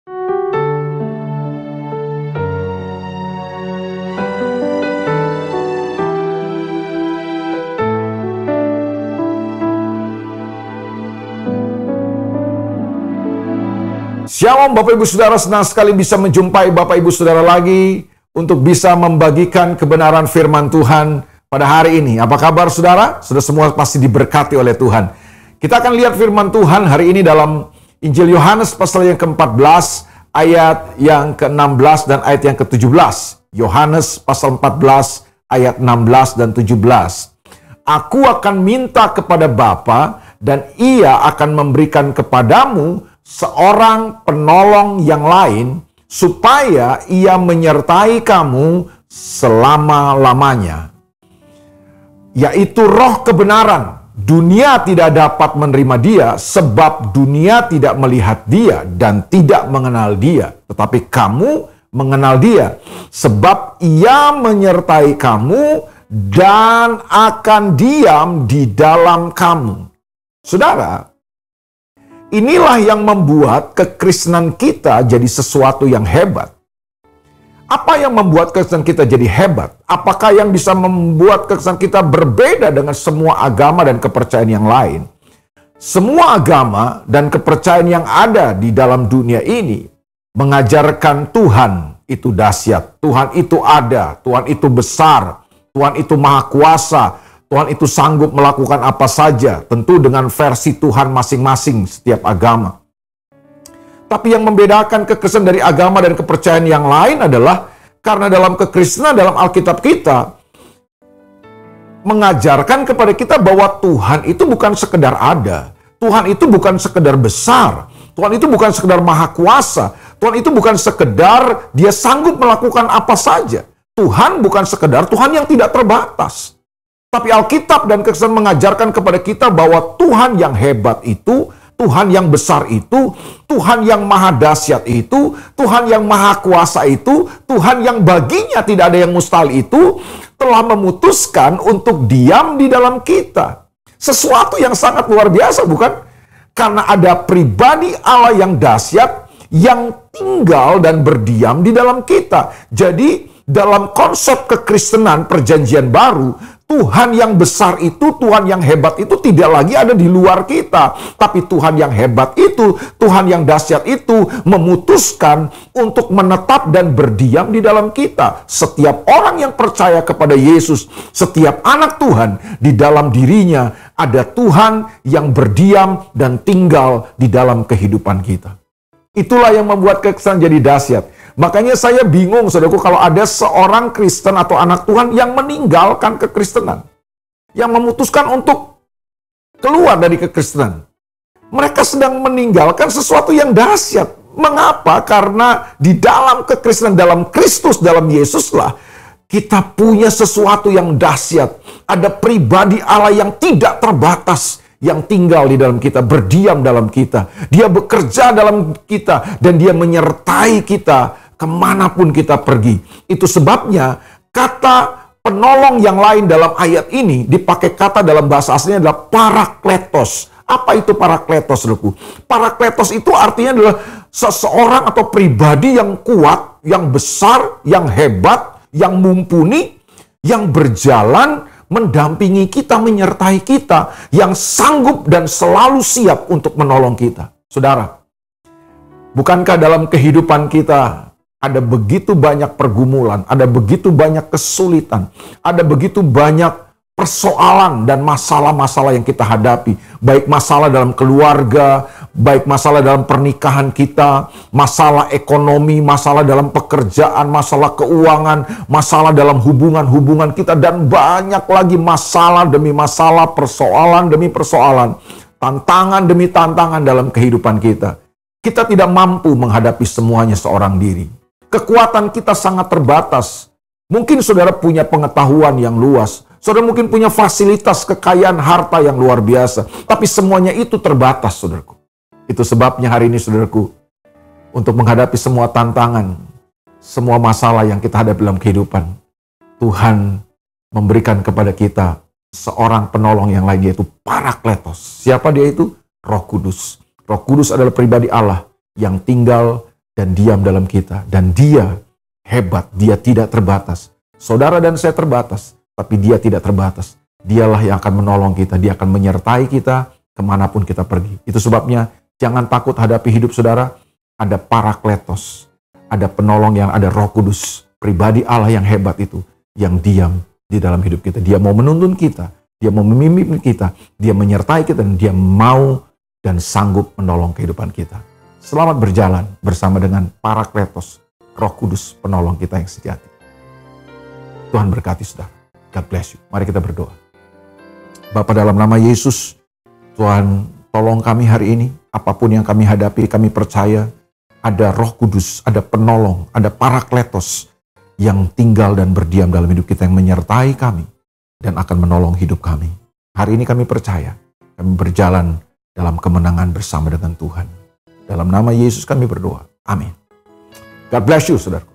Shalom Bapak Ibu Saudara, senang sekali bisa menjumpai Bapak Ibu Saudara lagi untuk bisa membagikan kebenaran firman Tuhan pada hari ini. Apa kabar saudara? Sudah semua pasti diberkati oleh Tuhan. Kita akan lihat firman Tuhan hari ini dalam Injil Yohanes pasal yang ke-14, ayat yang ke-16 dan ayat yang ke-17. Yohanes pasal 14, ayat 16 dan 17. Aku akan minta kepada Bapa dan Ia akan memberikan kepadamu seorang penolong yang lain, supaya ia menyertai kamu selama-lamanya, yaitu Roh kebenaran. Dunia tidak dapat menerima dia, sebab dunia tidak melihat dia dan tidak mengenal dia. Tetapi kamu mengenal dia, sebab ia menyertai kamu dan akan diam di dalam kamu. Saudara, inilah yang membuat kekristenan kita jadi sesuatu yang hebat. Apa yang membuat kekristenan kita jadi hebat? Apakah yang bisa membuat kekristenan kita berbeda dengan semua agama dan kepercayaan yang lain? Semua agama dan kepercayaan yang ada di dalam dunia ini mengajarkan Tuhan itu dahsyat, Tuhan itu ada, Tuhan itu besar, Tuhan itu maha kuasa, Tuhan itu sanggup melakukan apa saja, tentu dengan versi Tuhan masing-masing setiap agama. Tapi yang membedakan kekristenan dari agama dan kepercayaan yang lain adalah karena dalam kekristenan, dalam Alkitab kita mengajarkan kepada kita bahwa Tuhan itu bukan sekedar ada, Tuhan itu bukan sekedar besar, Tuhan itu bukan sekedar maha kuasa, Tuhan itu bukan sekedar dia sanggup melakukan apa saja. Tuhan bukan sekedar Tuhan yang tidak terbatas. Tapi Alkitab dan kekristenan mengajarkan kepada kita bahwa Tuhan yang hebat itu, Tuhan yang besar itu, Tuhan yang maha dahsyat itu, Tuhan yang maha kuasa itu, Tuhan yang baginya tidak ada yang mustahil itu, telah memutuskan untuk diam di dalam kita. Sesuatu yang sangat luar biasa, bukan? Karena ada pribadi Allah yang dahsyat, yang tinggal dan berdiam di dalam kita. Jadi, dalam konsep kekristenan perjanjian baru, Tuhan yang besar itu, Tuhan yang hebat itu tidak lagi ada di luar kita. Tapi Tuhan yang hebat itu, Tuhan yang dahsyat itu memutuskan untuk menetap dan berdiam di dalam kita. Setiap orang yang percaya kepada Yesus, setiap anak Tuhan, di dalam dirinya ada Tuhan yang berdiam dan tinggal di dalam kehidupan kita. Itulah yang membuat kekristenan jadi dahsyat. Makanya saya bingung, saudaraku, kalau ada seorang Kristen atau anak Tuhan yang meninggalkan kekristenan, yang memutuskan untuk keluar dari kekristenan. Mereka sedang meninggalkan sesuatu yang dahsyat. Mengapa? Karena di dalam kekristenan, dalam Kristus, dalam Yesuslah, kita punya sesuatu yang dahsyat. Ada pribadi Allah yang tidak terbatas, yang tinggal di dalam kita, berdiam dalam kita. Dia bekerja dalam kita, dan dia menyertai kita kemanapun kita pergi. Itu sebabnya kata penolong yang lain dalam ayat ini dipakai kata dalam bahasa aslinya adalah parakletos. Apa itu parakletos, saudaraku? Parakletos itu artinya adalah seseorang atau pribadi yang kuat, yang besar, yang hebat, yang mumpuni, yang berjalan mendampingi kita, menyertai kita, yang sanggup dan selalu siap untuk menolong kita. Saudara, bukankah dalam kehidupan kita ada begitu banyak pergumulan, ada begitu banyak kesulitan, ada begitu banyak persoalan dan masalah-masalah yang kita hadapi, baik masalah dalam keluarga, baik masalah dalam pernikahan kita, masalah ekonomi, masalah dalam pekerjaan, masalah keuangan, masalah dalam hubungan-hubungan kita, dan banyak lagi masalah demi masalah, persoalan demi persoalan, tantangan demi tantangan dalam kehidupan kita. Kita tidak mampu menghadapi semuanya seorang diri. Kekuatan kita sangat terbatas. Mungkin saudara punya pengetahuan yang luas. Saudara mungkin punya fasilitas, kekayaan, harta yang luar biasa. Tapi semuanya itu terbatas, saudaraku. Itu sebabnya hari ini, saudaraku, untuk menghadapi semua tantangan, semua masalah yang kita hadapi dalam kehidupan, Tuhan memberikan kepada kita seorang penolong yang lain, yaitu Parakletos. Siapa dia itu? Roh Kudus. Roh Kudus adalah pribadi Allah yang tinggal dan diam dalam kita. Dan Dia hebat, Dia tidak terbatas. Saudara dan saya terbatas, tapi Dia tidak terbatas. Dialah yang akan menolong kita, Dia akan menyertai kita kemanapun kita pergi. Itu sebabnya jangan takut hadapi hidup saudara. Ada Parakletos, ada penolong yang ada Roh Kudus, pribadi Allah yang hebat itu, yang diam di dalam hidup kita. Dia mau menuntun kita, Dia mau memimpin kita, Dia menyertai kita, dan Dia mau dan sanggup menolong kehidupan kita. Selamat berjalan bersama dengan Parakletos, Roh Kudus, penolong kita yang sejati. Tuhan berkati saudara. God bless you. Mari kita berdoa. Bapa, dalam nama Yesus, Tuhan tolong kami hari ini. Apapun yang kami hadapi, kami percaya ada Roh Kudus, ada penolong, ada Parakletos yang tinggal dan berdiam dalam hidup kita, yang menyertai kami dan akan menolong hidup kami. Hari ini kami percaya, kami berjalan dalam kemenangan bersama dengan Tuhan. Dalam nama Yesus kami berdoa. Amin. God bless you, saudara.